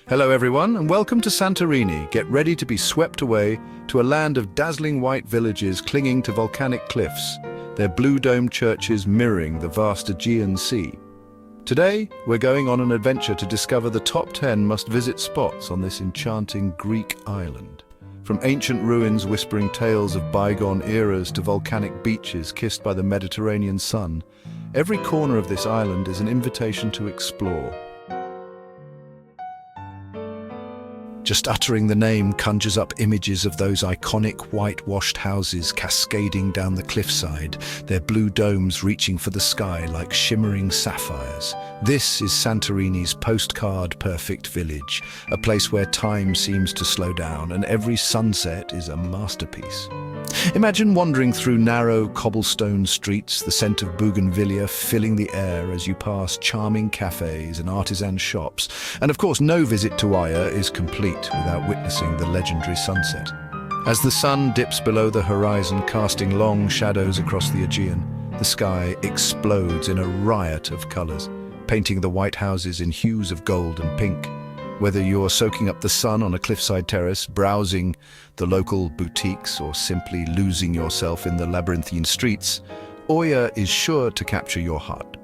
Hello everyone, and welcome to Santorini. Get ready to be swept away to a land of dazzling white villages clinging to volcanic cliffs, their blue-domed churches mirroring the vast Aegean Sea. Today, we're going on an adventure to discover the top 10 must-visit spots on this enchanting Greek island. From ancient ruins whispering tales of bygone eras to volcanic beaches kissed by the Mediterranean sun, every corner of this island is an invitation to explore. Just uttering the name conjures up images of those iconic whitewashed houses cascading down the cliffside, their blue domes reaching for the sky like shimmering sapphires. This is Santorini's postcard-perfect village, a place where time seems to slow down and every sunset is a masterpiece. Imagine wandering through narrow cobblestone streets, the scent of bougainvillea filling the air as you pass charming cafes and artisan shops. And of course, no visit to Oia is complete without witnessing the legendary sunset. As the sun dips below the horizon, casting long shadows across the Aegean, the sky explodes in a riot of colors, painting the white houses in hues of gold and pink. Whether you're soaking up the sun on a cliffside terrace, browsing the local boutiques, or simply losing yourself in the labyrinthine streets, Oia is sure to capture your heart.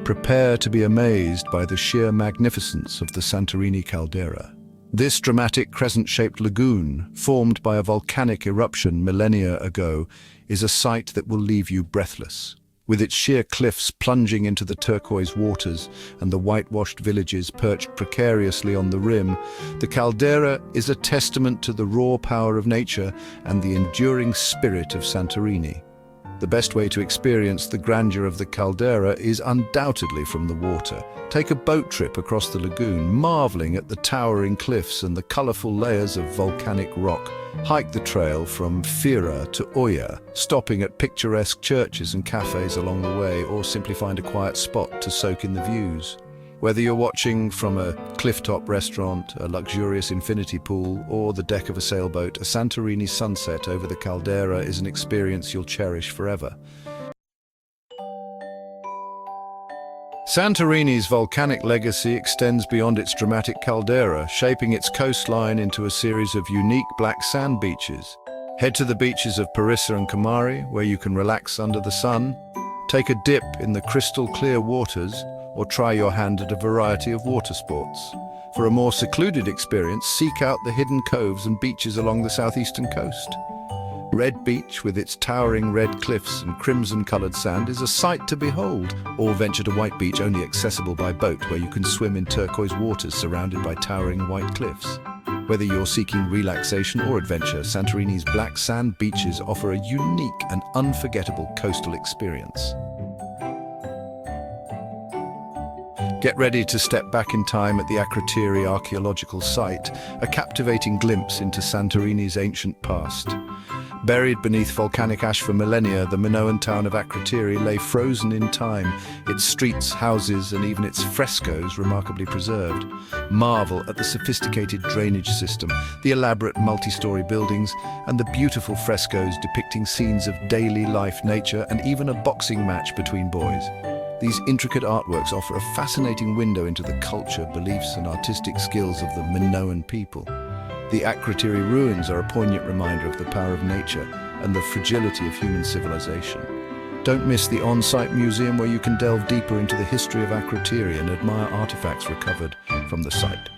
Prepare to be amazed by the sheer magnificence of the Santorini caldera. This dramatic crescent-shaped lagoon, formed by a volcanic eruption millennia ago, is a sight that will leave you breathless. With its sheer cliffs plunging into the turquoise waters and the whitewashed villages perched precariously on the rim, the caldera is a testament to the raw power of nature and the enduring spirit of Santorini. The best way to experience the grandeur of the caldera is undoubtedly from the water. Take a boat trip across the lagoon, marveling at the towering cliffs and the colorful layers of volcanic rock. Hike the trail from Fira to Oia, stopping at picturesque churches and cafes along the way, or simply find a quiet spot to soak in the views. Whether you're watching from a clifftop restaurant, a luxurious infinity pool, or the deck of a sailboat, a Santorini sunset over the caldera is an experience you'll cherish forever. Santorini's volcanic legacy extends beyond its dramatic caldera, shaping its coastline into a series of unique black sand beaches. Head to the beaches of Parissa and Kamari, where you can relax under the sun, take a dip in the crystal-clear waters, or try your hand at a variety of water sports. For a more secluded experience, seek out the hidden coves and beaches along the southeastern coast. Red Beach, with its towering red cliffs and crimson-colored sand, is a sight to behold. Or venture to White Beach, only accessible by boat, where you can swim in turquoise waters surrounded by towering white cliffs. Whether you're seeking relaxation or adventure, Santorini's black sand beaches offer a unique and unforgettable coastal experience. Get ready to step back in time at the Akrotiri archaeological site, a captivating glimpse into Santorini's ancient past. Buried beneath volcanic ash for millennia, the Minoan town of Akrotiri lay frozen in time, its streets, houses, and even its frescoes remarkably preserved. Marvel at the sophisticated drainage system, the elaborate multi-story buildings, and the beautiful frescoes depicting scenes of daily life, nature, and even a boxing match between boys. These intricate artworks offer a fascinating window into the culture, beliefs, and artistic skills of the Minoan people. The Akrotiri ruins are a poignant reminder of the power of nature and the fragility of human civilization. Don't miss the on-site museum, where you can delve deeper into the history of Akrotiri and admire artifacts recovered from the site.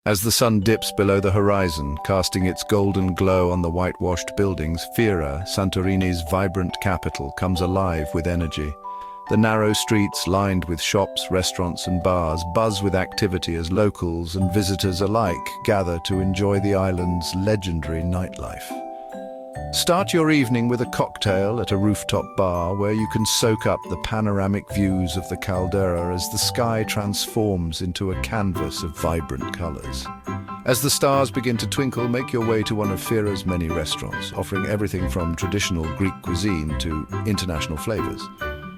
As the sun dips below the horizon, casting its golden glow on the whitewashed buildings, Fira, Santorini's vibrant capital, comes alive with energy. The narrow streets, lined with shops, restaurants, and bars, buzz with activity as locals and visitors alike gather to enjoy the island's legendary nightlife. Start your evening with a cocktail at a rooftop bar, where you can soak up the panoramic views of the caldera as the sky transforms into a canvas of vibrant colors. As the stars begin to twinkle, make your way to one of Fira's many restaurants, offering everything from traditional Greek cuisine to international flavors.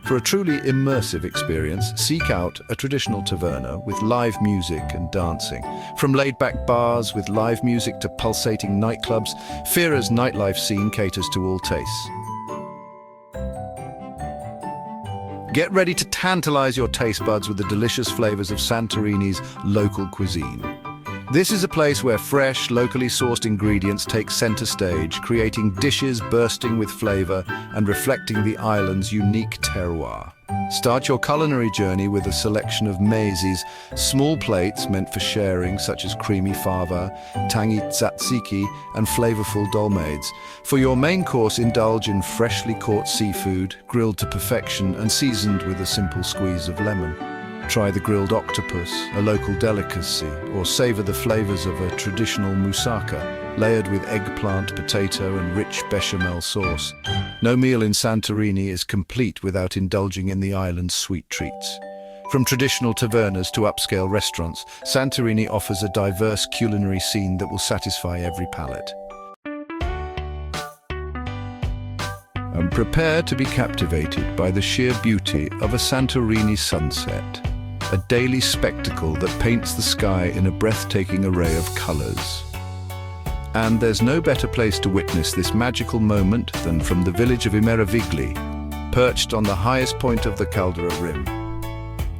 For a truly immersive experience, seek out a traditional taverna with live music and dancing. From laid-back bars with live music to pulsating nightclubs, Fira's nightlife scene caters to all tastes. Get ready to tantalize your taste buds with the delicious flavors of Santorini's local cuisine. This is a place where fresh, locally sourced ingredients take center stage, creating dishes bursting with flavor and reflecting the island's unique terroir. Start your culinary journey with a selection of mezes, small plates meant for sharing, such as creamy fava, tangy tzatziki, and flavorful dolmades. For your main course, indulge in freshly caught seafood, grilled to perfection and seasoned with a simple squeeze of lemon. Try the grilled octopus, a local delicacy, or savor the flavors of a traditional moussaka, layered with eggplant, potato, and rich bechamel sauce. No meal in Santorini is complete without indulging in the island's sweet treats. From traditional tavernas to upscale restaurants, Santorini offers a diverse culinary scene that will satisfy every palate. And prepare to be captivated by the sheer beauty of a Santorini sunset. A daily spectacle that paints the sky in a breathtaking array of colors. And there's no better place to witness this magical moment than from the village of Unveiling, perched on the highest point of the caldera rim.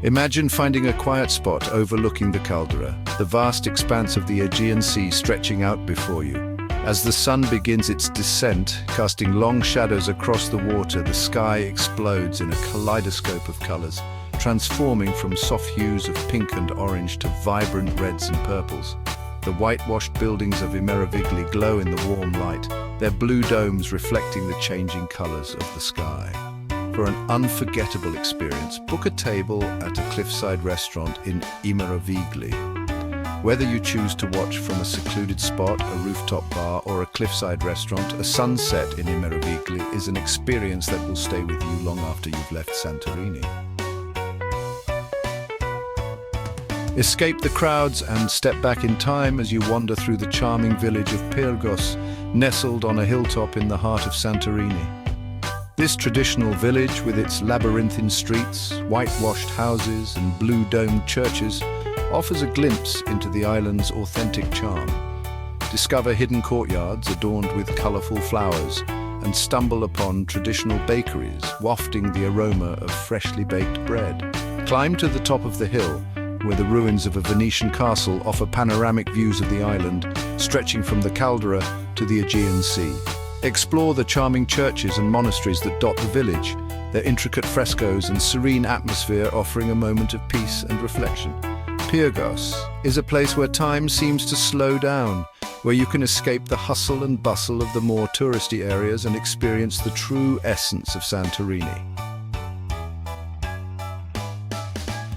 Imagine finding a quiet spot overlooking the caldera, the vast expanse of the Aegean Sea stretching out before you. As the sun begins its descent, casting long shadows across the water, the sky explodes in a kaleidoscope of colors, transforming from soft hues of pink and orange to vibrant reds and purples. The whitewashed buildings of Unveiling glow in the warm light, their blue domes reflecting the changing colors of the sky. For an unforgettable experience, book a table at a cliffside restaurant in Unveiling. Whether you choose to watch from a secluded spot, a rooftop bar, or a cliffside restaurant, a sunset in Unveiling is an experience that will stay with you long after you've left Santorini. Escape the crowds and step back in time as you wander through the charming village of Perched, nestled on a hilltop in the heart of Santorini. This traditional village, with its labyrinthine streets, whitewashed houses, and blue-domed churches, offers a glimpse into the island's authentic charm. Discover hidden courtyards adorned with colorful flowers, and stumble upon traditional bakeries wafting the aroma of freshly baked bread. Climb to the top of the hill, where the ruins of a Venetian castle offer panoramic views of the island, stretching from the caldera to the Aegean Sea. Explore the charming churches and monasteries that dot the village, their intricate frescoes and serene atmosphere offering a moment of peace and reflection. Perched is a place where time seems to slow down, where you can escape the hustle and bustle of the more touristy areas and experience the true essence of Santorini.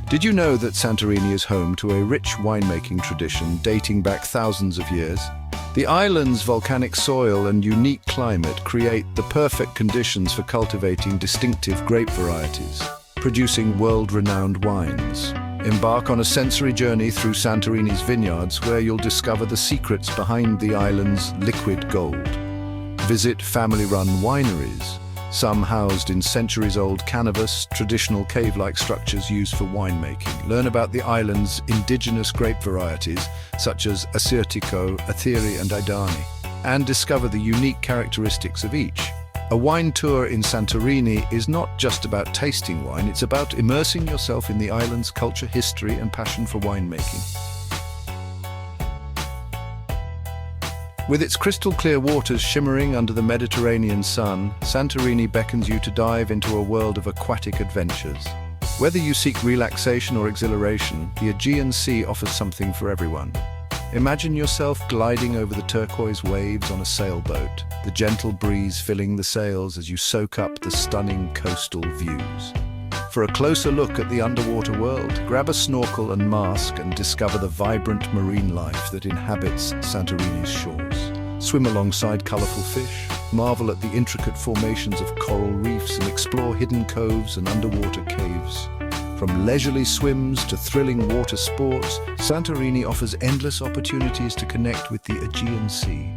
Did you know that Santorini is home to a rich winemaking tradition dating back thousands of years? The island's volcanic soil and unique climate create the perfect conditions for cultivating distinctive grape varieties, producing world-renowned wines. Embark on a sensory journey through Santorini's vineyards, where you'll discover the secrets behind the island's liquid gold. Visit family-run wineries, some housed in centuries-old canvas, traditional cave-like structures used for winemaking. Learn about the island's indigenous grape varieties, such as Assyrtiko, Athiri, and Idani, and discover the unique characteristics of each. A wine tour in Santorini is not just about tasting wine, it's about immersing yourself in the island's culture, history, and passion for winemaking. With its crystal-clear waters shimmering under the Mediterranean sun, Santorini beckons you to dive into a world of aquatic adventures. Whether you seek relaxation or exhilaration, the Aegean Sea offers something for everyone. Imagine yourself gliding over the turquoise waves on a sailboat, the gentle breeze filling the sails as you soak up the stunning coastal views. For a closer look at the underwater world, grab a snorkel and mask and discover the vibrant marine life that inhabits Santorini's shores. Swim alongside colorful fish, marvel at the intricate formations of coral reefs, and explore hidden coves and underwater caves. From leisurely swims to thrilling water sports, Santorini offers endless opportunities to connect with the Aegean Sea.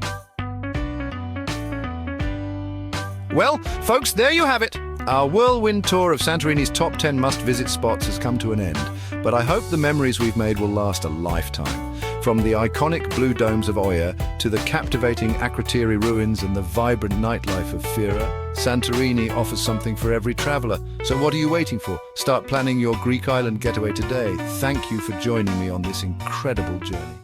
Well, folks, there you have it. Our whirlwind tour of Santorini's top 10 must-visit spots has come to an end, but I hope the memories we've made will last a lifetime. From the iconic blue domes of Oia to the captivating Akrotiri ruins and the vibrant nightlife of Fira, Santorini offers something for every traveler. So what are you waiting for? Start planning your Greek island getaway today. Thank you for joining me on this incredible journey.